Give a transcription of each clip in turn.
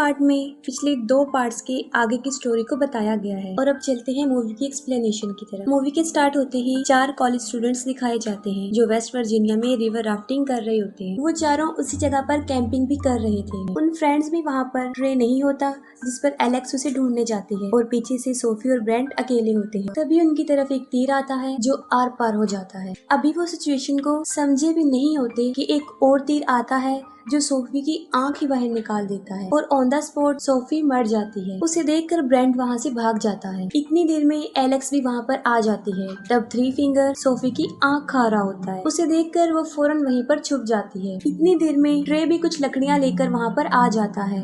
Part में पिछले 2 parts के आगे की स्टोरी को बताया गया है और अब चलते हैं मूवी की एक्सप्लेनेशन की तरफ। मूवी के स्टार्ट होते ही 4 कॉलेज स्टूडेंट्स दिखाए जाते हैं जो वेस्ट वर्जीनिया में रिवर राफ्टिंग कर रहे होते हैं। वो चारों उसी जगह पर कैंपिंग भी कर रहे थे। उन फ्रेंड्स भी वहाँ पर ट्रे नहीं होता जिस पर एलेक्स उसे ढूंढने जाती है और पीछे से सोफी और ब्रेंट अकेले होते हैं। तभी उनकी तरफ एक तीर आता है जो आर पार हो जाता है। अभी वो सिचुएशन को समझे भी नहीं होते कि एक और तीर आता है जो सोफी की आंख ही बाहर निकाल देता है और ऑन द स्पॉट सोफी मर जाती है। उसे देखकर ब्रेंट वहाँ से भाग जाता है। इतनी देर में एलेक्स भी वहाँ पर आ जाती है। तब थ्री फिंगर सोफी की आंख खा रहा होता है। उसे देखकर वो फौरन वहीं पर छुप जाती है। इतनी देर में ट्रे भी कुछ लकड़ियाँ लेकर वहाँ पर आ जाता है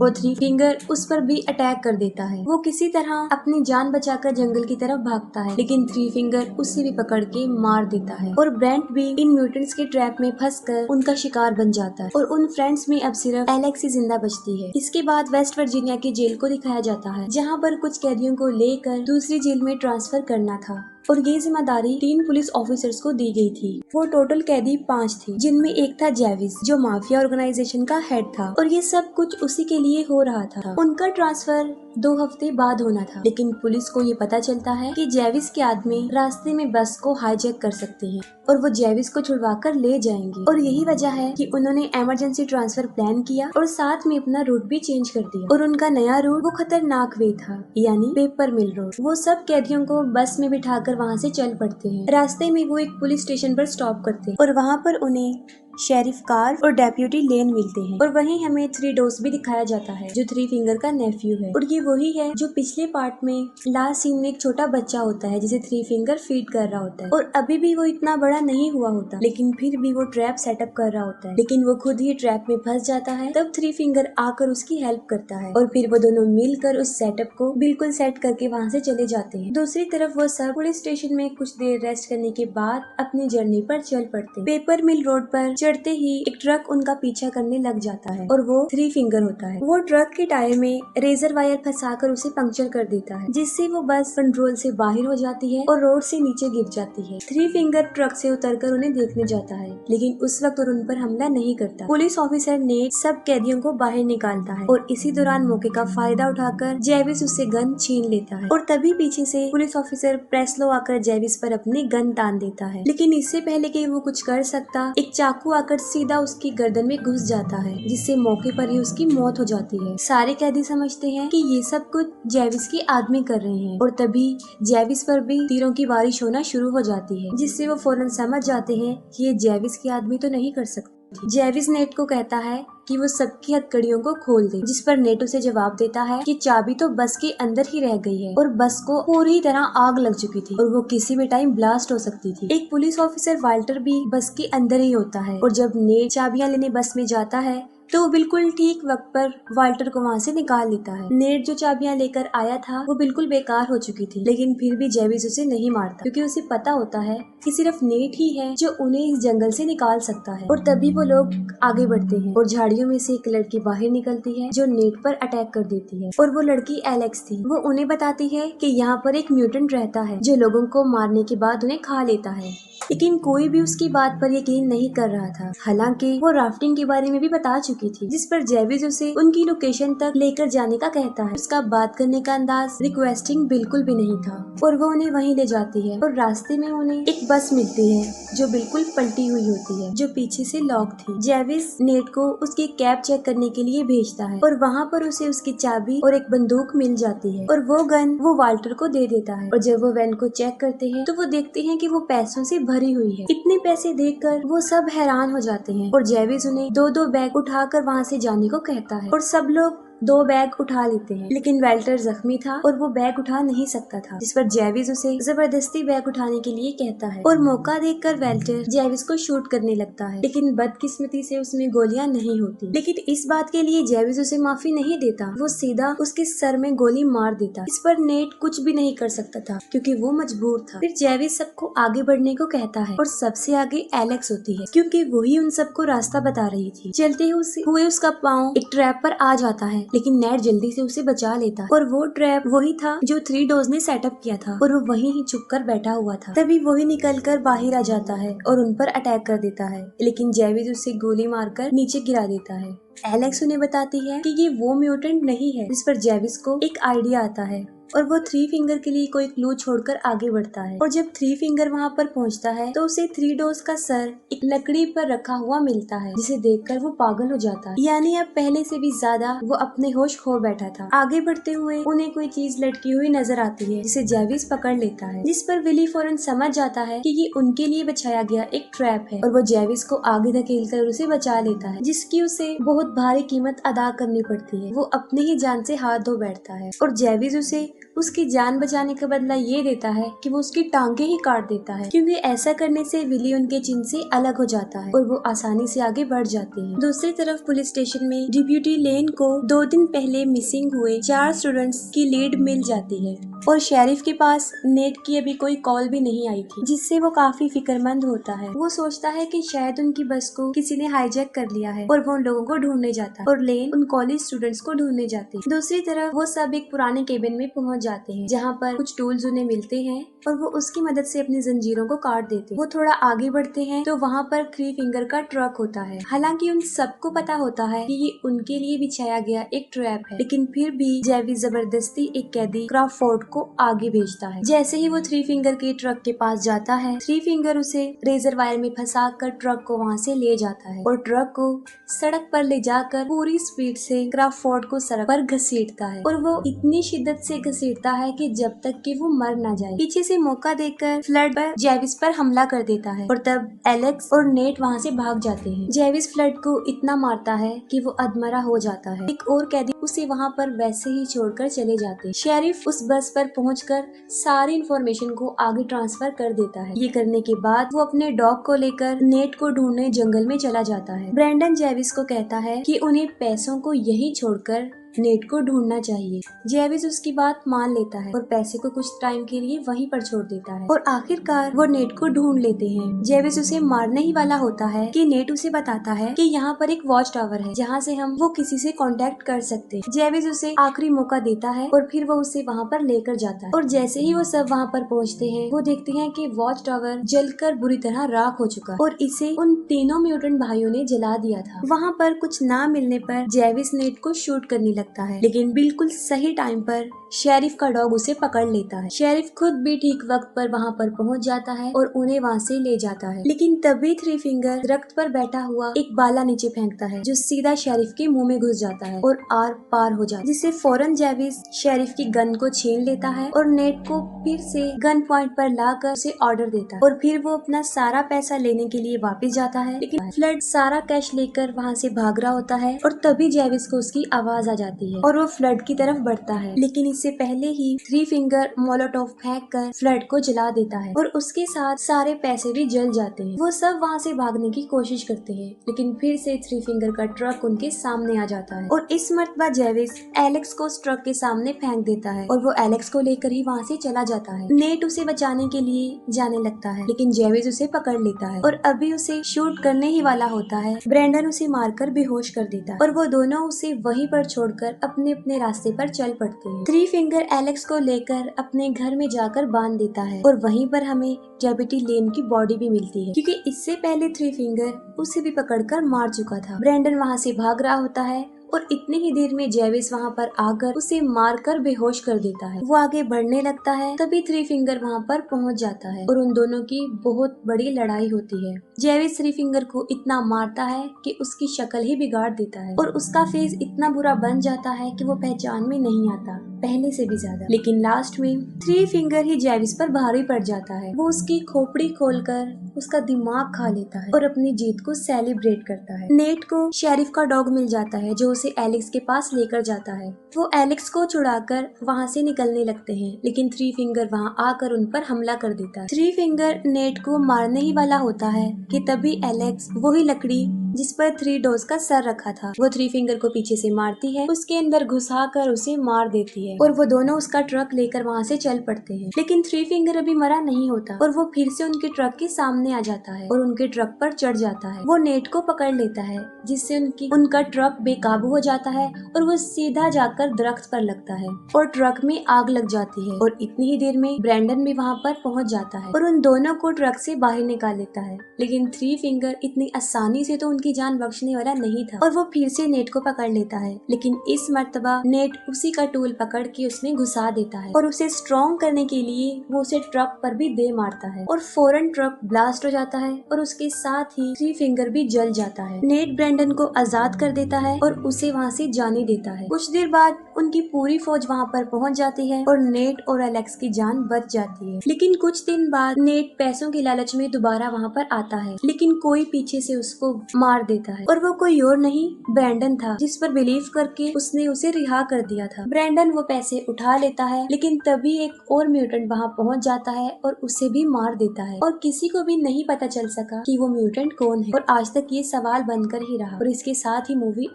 और थ्री फिंगर उस पर भी अटैक कर देता है। वो किसी तरह अपनी जान बचाकर जंगल की तरफ भागता है लेकिन थ्री फिंगर उसे भी पकड़ के मार देता है और ब्रेंट भी इन म्यूटेंट्स के ट्रैप में फंसकर उनका शिकार बन जाता है और उन फ्रेंड्स में अब सिर्फ एलेक्स ही जिंदा बचती है। इसके बाद वेस्ट वर्जीनिया के जेल को दिखाया जाता है जहाँ पर कुछ कैदियों को लेकर दूसरी जेल में ट्रांसफर करना था और ये जिम्मेदारी 3 पुलिस ऑफिसर्स को दी गई थी। वो टोटल कैदी 5 थे जिनमें एक था जेविस जो माफिया ऑर्गेनाइजेशन का हेड था और ये सब कुछ उसी के लिए हो रहा था। उनका ट्रांसफर 2 हफ्ते बाद होना था लेकिन पुलिस को ये पता चलता है कि जेविस के आदमी रास्ते में बस को हाईजैक कर सकते हैं और वो जेविस को छुड़वा कर ले जाएंगे और यही वजह है कि उन्होंने इमरजेंसी ट्रांसफर प्लान किया और साथ में अपना रूट भी चेंज कर दिया और उनका नया रूट वो खतरनाक वे था यानी पेपर मिल रोड। वो सब कैदियों को बस में बिठाकर वहाँ से चल पड़ते हैं। रास्ते में वो एक पुलिस स्टेशन पर स्टॉप करते हैं और वहाँ पर उन्हें शेरिफ कार और डेप्यूटी लेन मिलते हैं और वहीं हमें 3 डोस भी दिखाया जाता है जो थ्री फिंगर का नेफ्यू है और ये वही है जो पिछले पार्ट में लास्ट सीन में एक छोटा बच्चा होता है जिसे थ्री फिंगर फीड कर रहा होता है और अभी भी वो इतना बड़ा नहीं हुआ होता लेकिन फिर भी वो ट्रैप सेटअप कर रहा होता है लेकिन वो खुद ही ट्रैप में फंस जाता है। तब थ्री फिंगर आकर उसकी हेल्प करता है और फिर वो दोनों मिलकर उस सेटअप को बिल्कुल सेट करके वहाँ से चले जाते हैं। दूसरी तरफ वो सब पुलिस स्टेशन में कुछ देर रेस्ट करने के बाद अपनी जर्नी पर चल पड़ते। पेपर मिल रोड पर चढ़ते ही एक ट्रक उनका पीछा करने लग जाता है और वो थ्री फिंगर होता है। वो ट्रक के टायर में रेजर वायर फंसाकर उसे पंक्चर कर देता है जिससे वो बस कंट्रोल से बाहर हो जाती है और रोड से नीचे गिर जाती है। थ्री फिंगर ट्रक से उतरकर उन्हें देखने जाता है लेकिन उस वक्त उन पर हमला नहीं करता। पुलिस ऑफिसर ने सब कैदियों को बाहर निकालता है और इसी दौरान मौके का फायदा उठाकर जेविस उससे गन छीन लेता है और तभी पीछे से पुलिस ऑफिसर प्रेस्लो आकर जेविस पर अपनी गन तान देता है लेकिन इससे पहले कि वो कुछ कर सकता एक चाकू आकर सीधा उसकी गर्दन में घुस जाता है जिससे मौके पर ही उसकी मौत हो जाती है। सारे कैदी समझते हैं कि ये सब कुछ जेविस के आदमी कर रहे हैं और तभी जेविस पर भी तीरों की बारिश होना शुरू हो जाती है जिससे वो फौरन समझ जाते हैं कि ये जेविस के आदमी तो नहीं कर सकते। जेविस नेट को कहता है कि वो सबकी हथकड़ियों को खोल दे जिस पर नेट उसे जवाब देता है कि चाबी तो बस के अंदर ही रह गई है और बस को पूरी तरह आग लग चुकी थी और वो किसी भी टाइम ब्लास्ट हो सकती थी। एक पुलिस ऑफिसर वाल्टर भी बस के अंदर ही होता है और जब नेट चाबियां लेने बस में जाता है तो वो बिल्कुल ठीक वक्त पर वाल्टर को वहाँ से निकाल लेता है। नेट जो चाबियां लेकर आया था वो बिल्कुल बेकार हो चुकी थी लेकिन फिर भी जेविस उसे नहीं मारता क्योंकि उसे पता होता है कि सिर्फ नेट ही है जो उन्हें इस जंगल से निकाल सकता है। और तभी वो लोग आगे बढ़ते हैं और झाड़ियों में से एक लड़की बाहर निकलती है जो नेट पर अटैक कर देती है और वो लड़की एलेक्स थी। वो उन्हें बताती है कि यहाँ पर एक म्यूटेंट रहता है जो लोगों को मारने के बाद उन्हें खा लेता है लेकिन कोई भी उसकी बात पर यकीन नहीं कर रहा था। हालांकि वो राफ्टिंग के बारे में भी बता चुकी थी जिस पर जेविस उसे उनकी लोकेशन तक लेकर जाने का कहता है। उसका बात करने का अंदाज रिक्वेस्टिंग बिल्कुल भी नहीं था और वो उन्हें वहीं ले जाती है और रास्ते में उन्हें एक बस मिलती है जो बिल्कुल पलटी हुई होती है जो पीछे से लॉक थी। जेविस नेट को उसकी कैब चेक करने के लिए भेजता है और वहाँ पर उसे उसकी चाबी और एक बंदूक मिल जाती है और वो गन वो वाल्टर को दे देता है और जब वो वैन को चेक करते हैं तो वो देखते हैं कि वो पैसों से भरी हुई है। इतने पैसे देखकर वो सब हैरान हो जाते हैं और जेविस उन्हें 2-2 बैग उठाकर वहाँ से जाने को कहता है और सब लोग 2 बैग उठा लेते हैं लेकिन वाल्टर जख्मी था और वो बैग उठा नहीं सकता था जिस पर जेविस उसे जबरदस्ती बैग उठाने के लिए कहता है और मौका देखकर वाल्टर जेविस को शूट करने लगता है लेकिन बदकिस्मती से उसमें गोलियां नहीं होती। लेकिन इस बात के लिए जेविस उसे माफी नहीं देता, वो सीधा उसके सर में गोली मार देता। इस पर नेट कुछ भी नहीं कर सकता था क्योंकि वो मजबूर था। फिर जेविस सबको आगे बढ़ने को कहता है और सबसे आगे एलेक्स होती है क्योंकि वही उन सबको रास्ता बता रही थी। चलते हुए उसका पाँव एक ट्रैप पर आ जाता है लेकिन नेट जल्दी से उसे बचा लेता है और वो ट्रैप वही था जो 3 डोज ने सेटअप किया था और वो वहीं ही छुपकर बैठा हुआ था। तभी वही निकलकर बाहर आ जाता है और उन पर अटैक कर देता है लेकिन जेविस उसे गोली मारकर नीचे गिरा देता है। एलेक्स उन्हें बताती है कि ये वो म्यूटेंट नहीं है। इस पर जेविस को एक आइडिया आता है और वो थ्री फिंगर के लिए कोई क्लू छोड़कर आगे बढ़ता है। और जब थ्री फिंगर वहाँ पर पहुँचता है तो उसे थ्री डोज का सर एक लकड़ी पर रखा हुआ मिलता है, जिसे देखकर वो पागल हो जाता है। यानी अब पहले से भी ज्यादा वो अपने होश खो बैठा था। आगे बढ़ते हुए उन्हें कोई चीज लटकी हुई नजर आती है, जिसे जेविस पकड़ लेता है, जिस पर विली फौरन समझ जाता है कि ये उनके लिए बिछाया गया एक ट्रैप है और वो जेविस को आगे धकेलकर उसे बचा लेता है, जिसकी उसे बहुत भारी कीमत अदा करनी पड़ती है। वो अपने ही जान से हाथ धो बैठता है और जेविस उसे उसकी जान बचाने का बदला ये देता है कि वो उसकी टांगे ही काट देता है, क्योंकि ऐसा करने से विली उनके चिन्ह से अलग हो जाता है और वो आसानी से आगे बढ़ जाते हैं। दूसरी तरफ पुलिस स्टेशन में डिप्यूटी लेन को 2 दिन पहले मिसिंग हुए 4 स्टूडेंट्स की लीड मिल जाती है और शेरिफ के पास नेट की अभी कोई कॉल भी नहीं आई थी, जिससे वो काफी फिक्रमंद होता है। वो सोचता है कि शायद उनकी बस को किसी ने हाईजैक कर लिया है और वो उन लोगों को ढूंढने जाता है और लेन उन कॉलेज स्टूडेंट्स को ढूंढने जाती है। दूसरी तरफ वो सब एक पुराने केबिन में पहुंच जाते हैं, जहाँ पर कुछ टूल्स उन्हें मिलते हैं और वो उसकी मदद से अपनी जंजीरों को काट देते हैं। वो थोड़ा आगे बढ़ते हैं तो वहाँ पर थ्री फिंगर का ट्रक होता है। हालांकि उन सबको पता होता है कि ये उनके लिए बिछाया गया एक ट्रैप है, लेकिन फिर भी जेविस जबरदस्ती एक कैदी क्रॉफोर्ड को आगे भेजता है। जैसे ही वो थ्री फिंगर के ट्रक के पास जाता है, थ्री फिंगर उसे रेजर वायर में फंसा कर ट्रक को वहाँ से ले जाता है और ट्रक को सड़क पर ले जाकर पूरी स्पीड से क्रॉफोर्ड को सड़क पर घसीटता है और वो इतनी शिद्दत से घसीटता है कि जब तक कि वो मर न जाए। पीछे से मौका देकर फ्लड पर जेविस पर हमला कर देता है और तब एलेक्स और नेट वहाँ से भाग जाते हैं। जेविस फ्लड को इतना मारता है कि वो अधमरा हो जाता है। एक और कैदी उसे वहाँ पर वैसे ही छोड़कर चले जाते हैं। शेरिफ उस बस पर पहुंचकर सारी इंफॉर्मेशन को आगे ट्रांसफर कर देता है। ये करने के बाद वो अपने डॉग को लेकर नेट को ढूंढने जंगल में चला जाता है। ब्रैंडन जेविस को कहता है कि उन्हें पैसों को यहीं छोड़कर नेट को ढूंढना चाहिए। जेविस उसकी बात मान लेता है और पैसे को कुछ टाइम के लिए वहीं पर छोड़ देता है और आखिरकार वो नेट को ढूंढ लेते हैं। जेविस उसे मारने ही वाला होता है कि नेट उसे बताता है कि यहाँ पर एक वॉच टावर है जहाँ से हम वो किसी से कांटेक्ट कर सकते हैं। जेविस उसे आखिरी मौका देता है और फिर वो उसे वहाँ पर लेकर जाता है और जैसे ही वो सब वहाँ पर पहुँचते हैं, वो देखते हैं कि वॉच टावर जलकर बुरी तरह राख हो चुका और इसे उन तीनों म्यूटेंट भाइयों ने जला दिया था। वहाँ पर कुछ ना मिलने पर जेविस नेट को शूट करने लगता है, लेकिन बिल्कुल सही टाइम पर शेरिफ का डॉग उसे पकड़ लेता है। शेरिफ खुद भी ठीक वक्त पर वहाँ पर पहुँच जाता है और उन्हें वहाँ से ले जाता है, लेकिन तभी थ्री फिंगर दरख्त पर बैठा हुआ एक बाला नीचे फेंकता है जो सीधा शेरिफ के मुंह में घुस जाता है और आर पार हो जाता है, जिससे फौरन जेविस शेरिफ की गन को छीन लेता है और नेट को फिर से गन पॉइंट पर लाकर उसे ऑर्डर देता है और फिर वो अपना सारा पैसा लेने के लिए वापस जाता है। लेकिन फ्लड सारा कैश लेकर वहाँ से भाग रहा होता है और तभी जेविस को उसकी आवाज आ जाती है और वो फ्लड की तरफ बढ़ता है, लेकिन इससे पहले ही थ्री फिंगर मोलोटोव फेंक कर फ्लड को जला देता है और उसके साथ सारे पैसे भी जल जाते हैं। वो सब वहाँ से भागने की कोशिश करते हैं, लेकिन फिर से थ्री फिंगर का ट्रक उनके सामने आ जाता है और इस मर्तबा जेविस एलेक्स को उस ट्रक के सामने फेंक देता है और वो एलेक्स को लेकर ही वहाँ से चला जाता है। नेट उसे बचाने के लिए जाने लगता है, लेकिन जेविस उसे पकड़ लेता है और अभी उसे शूट करने ही वाला होता है। ब्रैंडन उसे मारकर बेहोश कर देता है और वो दोनों उसे वहीं पर छोड़कर अपने अपने रास्ते पर चल पड़ते हैं। थ्री फिंगर एलेक्स को लेकर अपने घर में जाकर बांध देता है और वहीं पर हमें डेप्यूटी लेन की बॉडी भी मिलती है, क्योंकि इससे पहले थ्री फिंगर उसे भी पकड़कर मार चुका था। ब्रैंडन वहाँ से भाग रहा होता है और इतने ही देर में जेविस वहाँ पर आकर उसे मारकर बेहोश कर देता है। वो आगे बढ़ने लगता है, तभी थ्री फिंगर वहाँ पर पहुँच जाता है और उन दोनों की बहुत बड़ी लड़ाई होती है। जेविस थ्री फिंगर को इतना मारता है कि उसकी शक्ल ही बिगाड़ देता है और उसका फेस इतना बुरा बन जाता है कि वो पहचान में नहीं आता पहले से भी ज्यादा। लेकिन लास्ट में थ्री फिंगर ही जेविस पर भारी पड़ जाता है। वो उसकी खोपड़ी खोलकर उसका दिमाग खा लेता है और अपनी जीत को सेलिब्रेट करता है। नेट को शेरिफ का डॉग मिल जाता है जो उसे एलेक्स के पास लेकर जाता है। वो एलेक्स को छुड़ाकर वहाँ से निकलने लगते हैं, लेकिन थ्री फिंगर वहाँ आकर उन पर हमला कर देता है। थ्री फिंगर नेट को मारने ही वाला होता है कि तभी एलेक्स वही लकड़ी जिस पर थ्री डोज का सर रखा था वो थ्री फिंगर को पीछे से मारती है, उसके अंदर घुसाकर उसे मार देती है और वो दोनों उसका ट्रक लेकर वहाँ से चल पड़ते हैं। लेकिन थ्री फिंगर अभी मरा नहीं होता और वो फिर से उनके ट्रक के सामने आ जाता है और उनके ट्रक पर चढ़ जाता है। वो नेट को पकड़ लेता है, जिससे उनका ट्रक बेकाबू हो जाता है और वो सीधा जाकर दरख्त पर लगता है और ट्रक में आग लग जाती है और इतनी ही देर में ब्रैंडन भी वहाँ पर पहुँच जाता है और उन दोनों को ट्रक से बाहर निकाल लेता है। लेकिन थ्री फिंगर इतनी आसानी से तो उनकी की जान बख्शने वाला नहीं था और वो फिर से नेट को पकड़ लेता है, लेकिन इस मर्तबा नेट उसी का टूल पकड़ के उसमें घुसा देता है और उसे स्ट्रॉन्ग करने के लिए वो उसे ट्रक पर भी दे मारता है और फौरन ट्रक ब्लास्ट हो जाता है और उसके साथ ही थ्री फिंगर भी जल जाता है। नेट ब्रेंडन को आजाद कर देता है और उसे वहाँ से जाने देता है। कुछ देर बाद उनकी पूरी फौज वहाँ पर पहुँच जाती है और नेट और एलेक्स की जान बच जाती है। लेकिन कुछ दिन बाद नेट पैसों के लालच में दोबारा वहाँ पर आता है, लेकिन कोई पीछे से उसको मार देता है और वो कोई और नहीं ब्रैंडन था, जिस पर बिलीव करके उसने उसे रिहा कर दिया था। ब्रैंडन वो पैसे उठा लेता है, लेकिन तभी एक और म्यूटेंट वहाँ पहुँच जाता है और उसे भी मार देता है और किसी को भी नहीं पता चल सका कि वो म्यूटेंट कौन है और आज तक ये सवाल बनकर ही रहा और इसके साथ ही मूवी